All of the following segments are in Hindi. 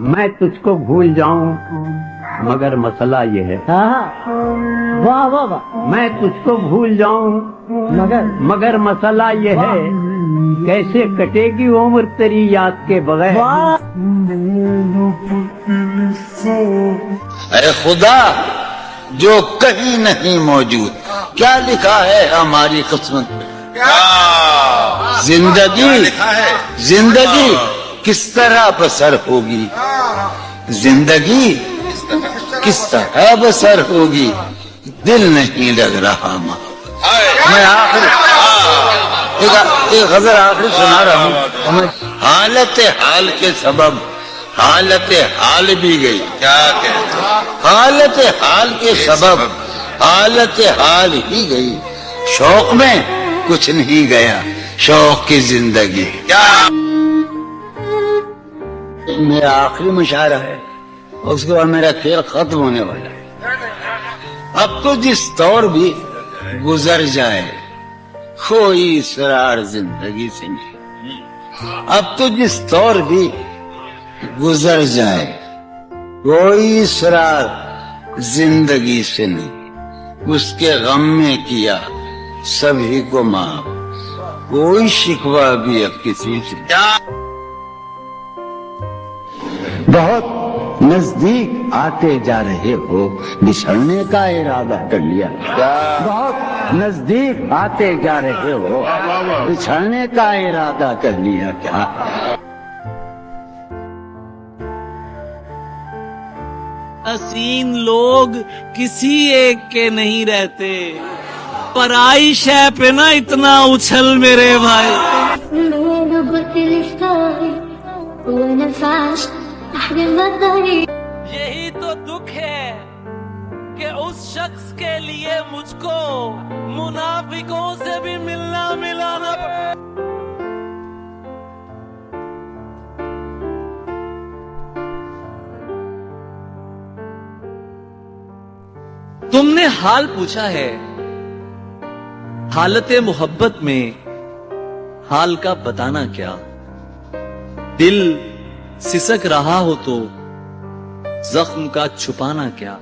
मैं तुझको भूल जाऊं मगर मसला ये है। हाँ, वाह वाह वाह। मैं तुझको भूल जाऊं मगर मसला ये है, कैसे कटेगी उम्र तेरी याद के बगैर। वाह। अरे खुदा जो कहीं नहीं मौजूद, क्या लिखा है हमारी किस्मत में? जिंदगी किस तरह बसर होगी, जिंदगी किस तरह बसर होगी, दिल नहीं लग रहा माँ। मैं आखिर एक गजल आखिर सुना रहा हूँ। हालत हाल के सबब हालत हाल भी गई। क्या कहते? हालत हाल के सबब हालत हाल ही गई, शौक में कुछ नहीं गया, शौक की जिंदगी। क्या मेरा आखिरी मुशायरा है, उसके बाद मेरा खेल खत्म होने वाला है। अब तो जिस दौर भी गुजर जाए कोई इसरार जिंदगी से नहीं। अब तो जिस दौर भी गुजर जाए कोई इसरार जिंदगी से नहीं। उसके गम में किया सभी को माफ, कोई शिकवा भी अब किसी से। बहुत नजदीक आते जा रहे हो, बिछड़ने का इरादा कर लिया। बहुत नजदीक आते जा रहे हो, बिछड़ने का इरादा कर लिया क्या? हसीन लोग किसी एक के नहीं रहते, पराई शय पे ना इतना उछल मेरे भाई। यही तो दुख है कि उस शख्स के लिए मुझको मुनाफिकों से भी मिलना मिलाना। तुमने हाल पूछा है, हालत मोहब्बत में हाल का बताना क्या। दिल सिसक रहा हो तो जख्म का छुपाना क्या।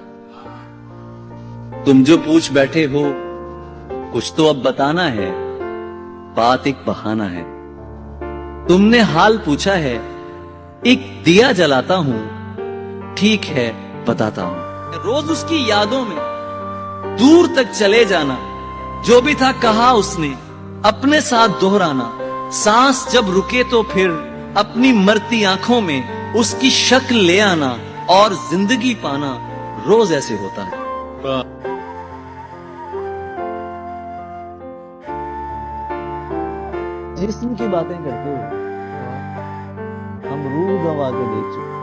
तुम जो पूछ बैठे हो कुछ तो अब बताना है, बात एक बहाना है। तुमने हाल पूछा है, एक दिया जलाता हूं, ठीक है बताता हूं। रोज उसकी यादों में दूर तक चले जाना, जो भी था कहा उसने अपने साथ दोहराना। सांस जब रुके तो फिर अपनी मरती आंखों में उसकी शक्ल ले आना, और जिंदगी पाना रोज ऐसे होता है। जिस्म की बातें करते हो हम रूह गंवा के देख चुके।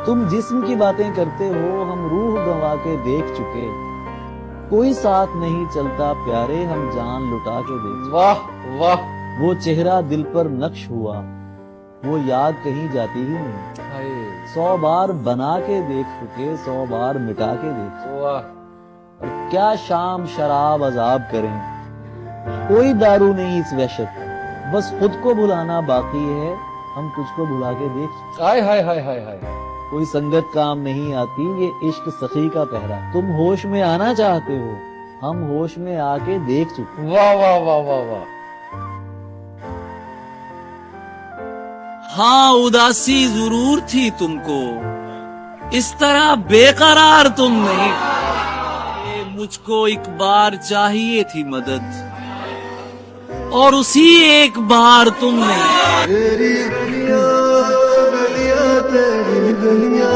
तुम जिस्म की बातें करते हो, हम रूह गंवा के देख चुके। कोई साथ नहीं चलता प्यारे, हम जान लुटा के देख चुके। वाह वाह। वो चेहरा दिल पर नक्श हुआ, वो याद कहीं जाती ही नहीं। 100 बार बना के देख चुके, 100 बार मिटा के देख चुके। और क्या शाम शराब अजाब करें, कोई दारू नहीं इस वहशत, बस खुद को भुलाना बाकी है, हम तुझको भुला के देख चुके। हाय हाय हाय हाय हाय। कोई संगत काम नहीं आती, ये इश्क सखी का पहरा। तुम होश में आना चाहते हो, हम होश में आके देख चुके। वाह वाह वाह वाह वाह। हाँ उदासी जरूर थी तुमको, इस तरह बेकरार तुम नहीं। मुझको एक बार चाहिए थी मदद, और उसी एक बार तुम नहीं। तेरी दुनिया तेरी दुनिया।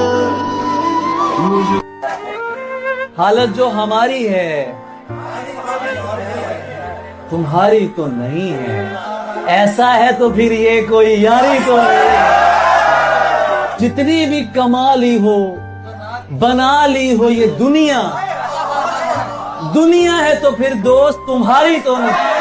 हालत जो हमारी है तुम्हारी तो नहीं है, ऐसा है तो फिर ये कोई यारी तो नहीं। जितनी भी कमा ली हो बना ली हो ये दुनिया, दुनिया है तो फिर दोस्त तुम्हारी तो नहीं।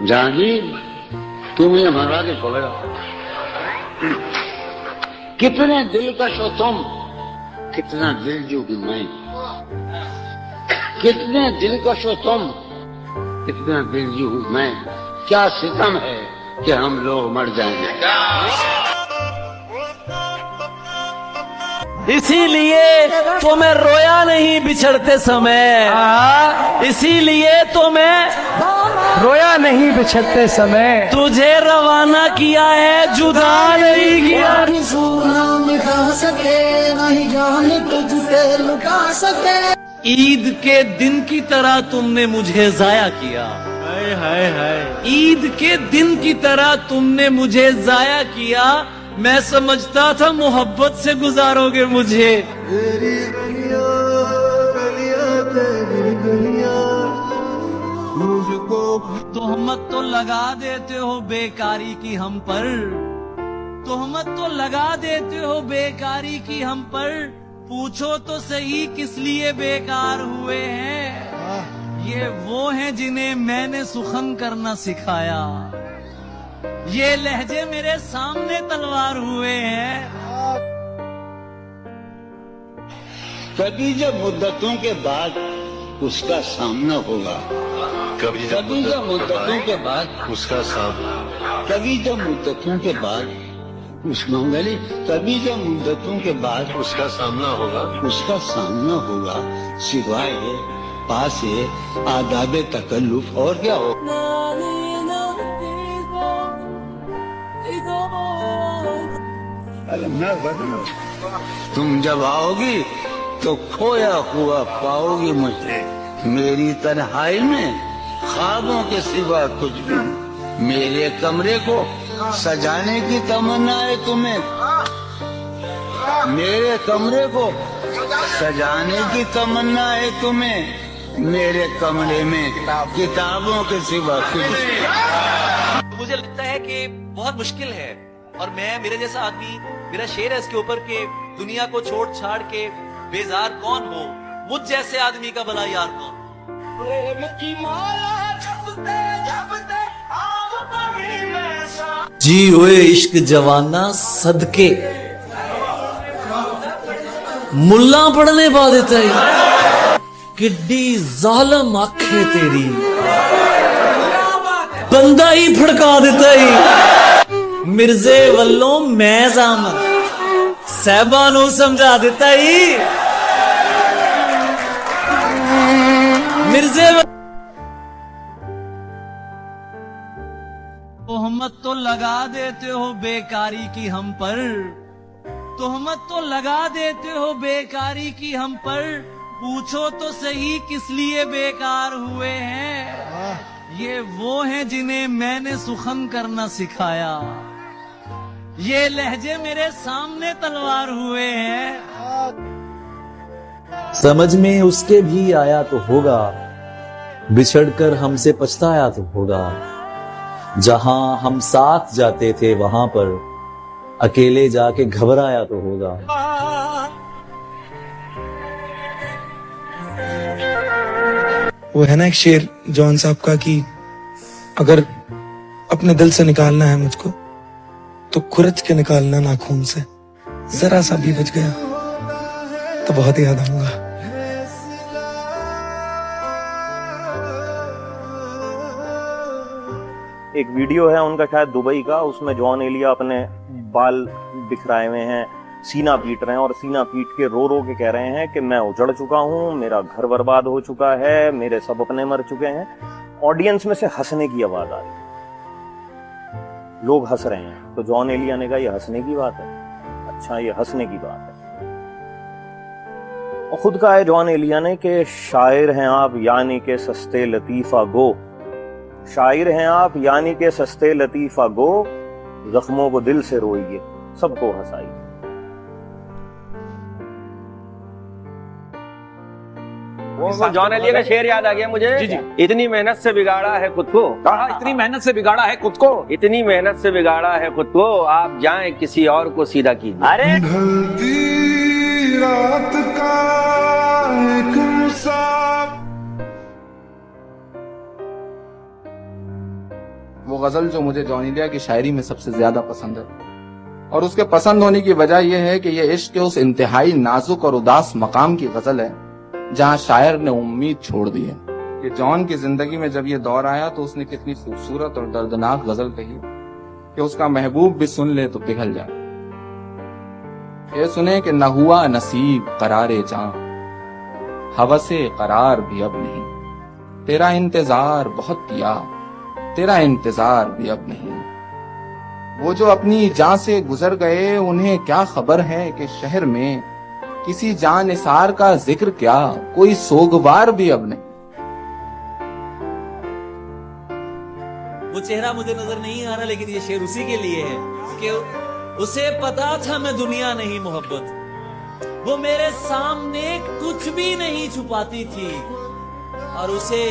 जहांगीर तू मुझे मरवा के खोलेगा। कितने दिलकश हो तुम, कितना दिल जो भी मैं। कितने दिलकश हो तुम, कितना दिलजू हूं मैं। क्या सितम है कि हम लोग मर जाएंगे। इसीलिए तो मैं रोया नहीं बिछड़ते समय, इसीलिए तो मैं रोया नहीं बिछड़ते समय, तुझे रवाना किया है, जुदा नहीं किया। ईद के दिन की तरह तुमने मुझे जाया किया, हाय हाय हाय। ईद के दिन की तरह तुमने मुझे जाया किया। मैं समझता था मोहब्बत से गुजारोगे मुझे। तेरी दुनिया गलियां, तेरी दुनिया मुझको। तोहमत तो लगा देते हो बेकारी की हम पर, तोहमत तो लगा देते हो बेकारी की हम पर। पूछो तो सही किस लिए बेकार हुए हैं। ये वो हैं जिन्हें मैंने सुखन करना सिखाया, ये लहजे मेरे सामने तलवार हुए हैं। कभी जब मुद्दतों के बाद उसका सामना होगा, कभी जब मुद्दतों के बाद उसका सामना, कभी जब मुद्दतों के बाद कभी जब मुद्दतों के बाद उसका सामना होगा, सिवाय पास आदाबे तकल्लुफ और क्या हो। तुम जब आओगी तो खोया हुआ पाओगी मुझे, मेरी तन्हाई में ख्वाबों के सिवा कुछ भी। मेरे कमरे को सजाने की तमन्ना है तुम्हें, मेरे कमरे को सजाने की तमन्ना है तुम्हें। मेरे कमरे में किताबों के सिवा कुछ। मुझे लगता है कि बहुत मुश्किल है, और मेरे जैसा आदमी, मेरा शेर है इसके ऊपर के दुनिया को छोड़ छाड़ के बेजार कौन हो, मुझ जैसे आदमी का भला यार कौन। जी हुए इश्क जवाना सदके, मुल्ला पढ़ने पा देता है। किड्डी जालम आंखें तेरी, बंदा ही फड़का देता है। मिर्जे वल्लों मैं जामन, सहबा नू समझा देता ही। मिर्जे तोहमत तो लगा देते हो बेकारी की हम पर, तोहमत तो लगा देते हो बेकारी की हम पर। पूछो तो सही किस लिए बेकार हुए हैं। ये वो हैं जिन्हें मैंने सुखन करना सिखाया, ये लहजे मेरे सामने तलवार हुए हैं। समझ में उसके भी आया तो होगा, बिछड़कर हमसे पछताया तो होगा। जहां हम साथ जाते थे वहां पर अकेले जाके घबराया तो होगा। वो है ना एक शेर जॉन साहब का कि अगर अपने दिल से निकालना है मुझको तो खुरच के निकालना नाखून से। जरा सा भी बच गया तो बहुत याद आऊंगा। एक वीडियो है उनका शायद दुबई का, उसमें जॉन एलिया अपने बाल बिखराए हुए हैं, सीना पीट रहे हैं और सीना पीट के रो के कह रहे हैं कि मैं उजड़ चुका हूं, मेरा घर बर्बाद हो चुका है, मेरे सब अपने मर चुके हैं। ऑडियंस में से हंसने की आवाज आ रही है, लोग हंस रहे हैं। तो जॉन एलिया ने कहा ये हंसने की बात है? अच्छा ये हंसने की बात है। और खुद कहा है जॉन एलिया ने कि शायर हैं आप यानी के सस्ते लतीफा गो, शायर हैं आप यानी के सस्ते लतीफा गो, जख्मों को दिल से रोइए, सबको हंसाइए। वो जॉन एलिया का शेर याद आ गया मुझे। जी। इतनी मेहनत से बिगाड़ा है खुद को, इतनी मेहनत से बिगाड़ा है खुद को, इतनी मेहनत से बिगाड़ा है खुद को, आप जाएं किसी और को सीधा कीजिए। अरे ढलती रात का एक मुसाफिर। वो गजल जो मुझे जॉन एलिया की शायरी में सबसे ज्यादा पसंद है, और उसके पसंद होने की वजह यह है कि यह इश्क के उस इंतहाई नाजुक और उदास मकाम की गजल है जहां शायर ने उम्मीद छोड़ दी है। कि जॉन की जिंदगी में जब ये दौर आया तो उसने कितनी खूबसूरत और दर्दनाक गजल कही कि उसका महबूब भी सुन ले तो पिघल जाए। ये सुने कि न हुआ नसीब करारे जां, हवसे करार भी अब नहीं, तेरा इंतजार बहुत किया, तेरा इंतजार भी अब नहीं। वो जो अपनी जान से गुजर गए उन्हें क्या खबर है कि शहर में किसी जान निसार का जिक्र क्या, कोई सोगवार भी अब नहीं। वो चेहरा मुझे नजर नहीं आ रहा, लेकिन ये शेर उसी के लिए है कि उसे पता था मैं दुनिया नहीं मोहब्बत, वो मेरे सामने कुछ भी नहीं छुपाती थी और उसे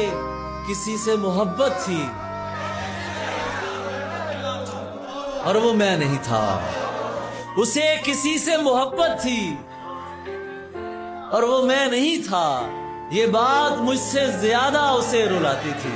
किसी से मोहब्बत थी और वो मैं नहीं था। उसे किसी से मोहब्बत थी और वो मैं नहीं था। ये बात मुझसे ज्यादा उसे रुलाती थी।